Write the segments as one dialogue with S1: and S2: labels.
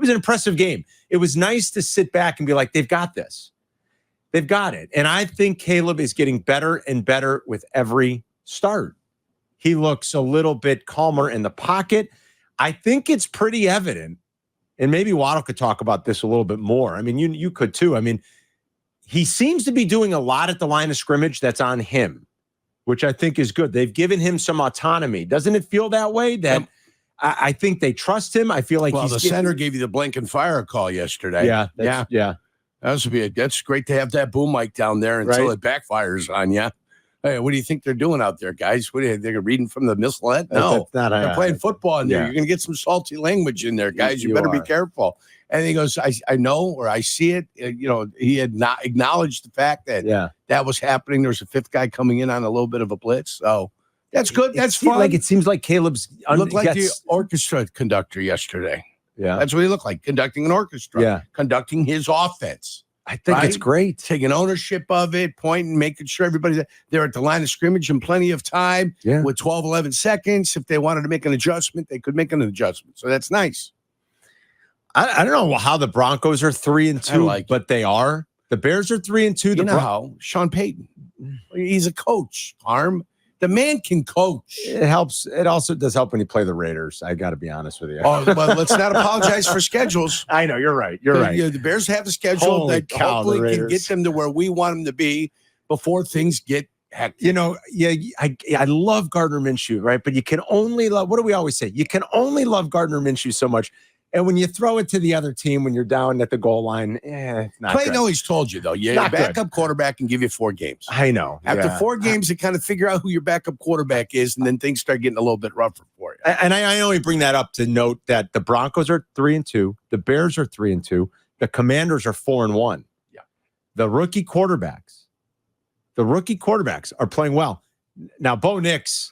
S1: was an impressive game. It was nice to sit back and be like, they've got this. They've got it. And I think Caleb is getting better and better with every start. He looks a little bit calmer in the pocket. I think it's pretty evident, and maybe Waddle could talk about this a little bit more. I mean, you could too. I mean, he seems to be doing a lot at the line of scrimmage that's on him, which I think is good. They've given him some autonomy. Doesn't it feel that way? That I think they trust him. I feel like
S2: the center gave you the blink and fire call yesterday.
S1: Yeah.
S2: That's great to have that boom mic down there until it backfires on you. Hey, what do you think they're doing out there, guys? They're reading from the missile? No, they're playing football in there. You're going to get some salty language in there, guys. You better be careful. And he goes, I know, or I see it. He had not acknowledged the fact that that was happening. There was a fifth guy coming in on a little bit of a blitz. So that's good. That's fun.
S1: It seems like Caleb's
S2: looked like the orchestra conductor yesterday.
S1: Yeah,
S2: that's what he looked like, conducting an orchestra. Yeah, conducting his offense.
S1: I think it's great.
S2: Taking ownership of it, pointing, making sure everybody's there at the line of scrimmage in plenty of time with 12, 11 seconds. If they wanted to make an adjustment, they could make an adjustment. So that's nice.
S1: I don't know how the Broncos are 3-2, but they are. The Bears are 3-2.
S2: You know how? Sean Payton. He's a coach, Arm. The man can coach.
S1: It helps. It also does help when you play the Raiders. I got to be honest with you.
S2: Oh, well, let's not apologize for schedules.
S1: I know. You're right. You're right.
S2: The Bears have a schedule that hopefully can get them to where we want them to be before things get hectic.
S1: I love Gardner Minshew, right? But you can only love, what do we always say? You can only love Gardner Minshew so much. And when you throw it to the other team when you're down at the goal line, not
S2: Clayton
S1: good.
S2: always told you, though, your backup quarterback can give you 4 games.
S1: I know.
S2: After 4 games, you kind of figure out who your backup quarterback is, and then things start getting a little bit rougher for you.
S1: And I only bring that up to note that the Broncos are 3-2, the Bears are 3-2, the Commanders are 4-1.
S2: Yeah.
S1: The rookie quarterbacks are playing well. Now, Bo Nix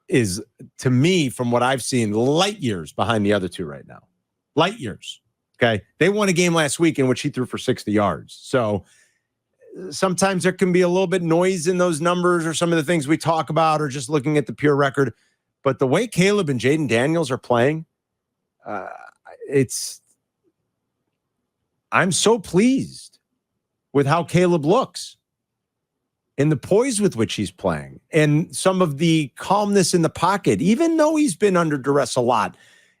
S1: is, to me, from what I've seen, light years behind the other two right now. Light years. Okay. They won a game last week in which he threw for 60 yards. So sometimes there can be a little bit noise in those numbers or some of the things we talk about or just looking at the pure record. But the way Caleb and Jaden Daniels are playing, I'm so pleased with how Caleb looks and the poise with which he's playing and some of the calmness in the pocket, even though he's been under duress a lot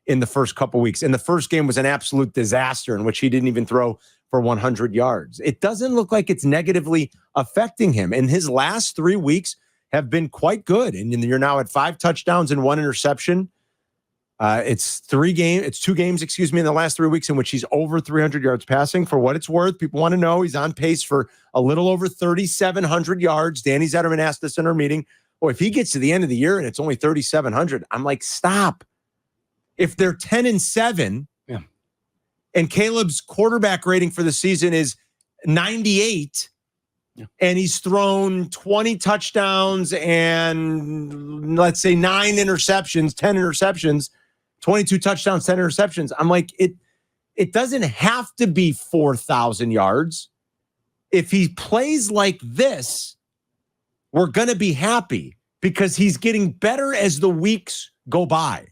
S1: in the first couple weeks. And the first game was an absolute disaster in which he didn't even throw for 100 yards. It doesn't look like it's negatively affecting him. And his last 3 weeks have been quite good. And you're now at 5 touchdowns and 1 interception. It's 2 games, in the last 3 weeks in which he's over 300 yards passing. For what it's worth, people want to know he's on pace for a little over 3,700 yards. Danny Zetterman asked us in our meeting, well, if he gets to the end of the year and it's only 3,700, I'm like, stop. If they're 10-7, and Caleb's quarterback rating for the season is 98, and he's thrown 20 touchdowns and let's say 9 interceptions, 10 interceptions, 22 touchdowns, 10 interceptions. I'm like, it doesn't have to be 4,000 yards. If he plays like this, we're going to be happy because he's getting better as the weeks go by.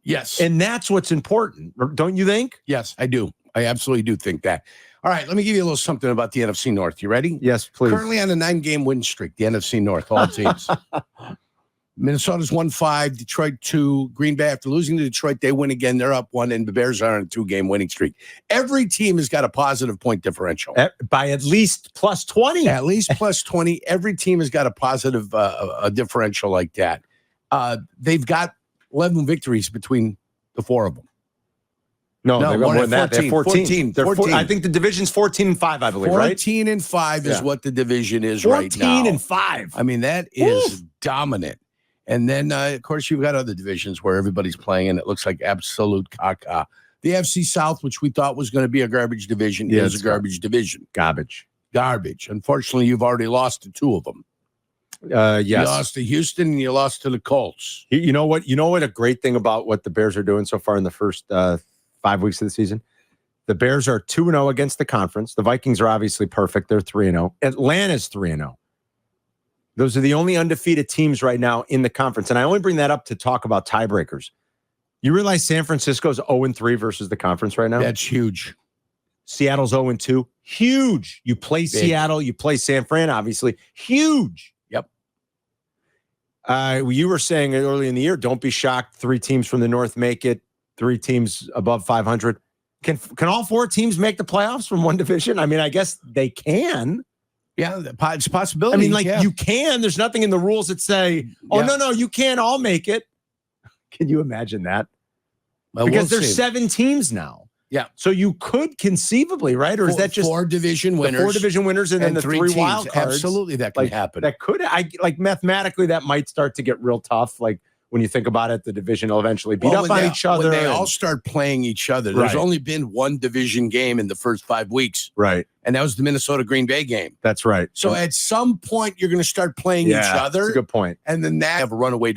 S2: Yes.
S1: And that's what's important, don't you think?
S2: Yes, I do. I absolutely do think that. All right, let me give you a little something about the NFC North. You ready?
S1: Yes, please.
S2: Currently on a 9-game win streak, the NFC North, all teams. Minnesota's 1-5, Detroit 2, Green Bay, after losing to Detroit, they win again. They're up 1, and the Bears are on a 2-game winning streak. Every team has got a positive point differential.
S1: By at least plus 20.
S2: At least plus 20. Every team has got a positive a differential like that. They've got 11 victories between the 4 of them.
S1: No, they've got more than that. They're 14.
S2: 14.
S1: I think the division's 14-5, I believe,
S2: 14
S1: right?
S2: 14-5 is what the division is right now.
S1: 14-5.
S2: I mean, that is dominant. And then, of course, you've got other divisions where everybody's playing, and it looks like absolute caca. The NFC South, which we thought was going to be a garbage division, is a garbage division.
S1: Garbage.
S2: Unfortunately, you've already lost to 2 of them.
S1: Yes.
S2: You lost to Houston and you lost to the Colts.
S1: You know what? A great thing about what the Bears are doing so far in the first 5 weeks of the season? The Bears are 2-0 against the conference. The Vikings are obviously perfect. They're 3-0. Atlanta's 3-0. Those are the only undefeated teams right now in the conference. And I only bring that up to talk about tiebreakers. You realize San Francisco's 0-3 versus the conference right now?
S2: That's huge.
S1: Seattle's 0-2. Huge. You play Big. Seattle, you play San Fran, obviously. Huge.
S2: Yep.
S1: You were saying early in the year, don't be shocked. 3 teams from the North make it. 3 teams above 500. Can all 4 teams make the playoffs from one division? I mean, I guess they can.
S2: Yeah, it's a possibility.
S1: I mean, you can. There's nothing in the rules that say, no, you can't all make it. Can you imagine that?
S2: Well,
S1: because there's 7 teams now.
S2: Yeah.
S1: So you could conceivably, right? Or is that just
S2: 4 division winners?
S1: 4 division winners and then the 3 wild cards.
S2: Absolutely, that can happen.
S1: That could, mathematically, that might start to get real tough. Like, when you think about it, the division will eventually beat up on each other.
S2: When they all start playing each other, there's only been 1 division game in the first 5 weeks.
S1: Right.
S2: And that was the Minnesota-Green Bay game.
S1: That's right.
S2: So at some point, you're going to start playing each other.
S1: That's a good point.
S2: And then that have a runaway division.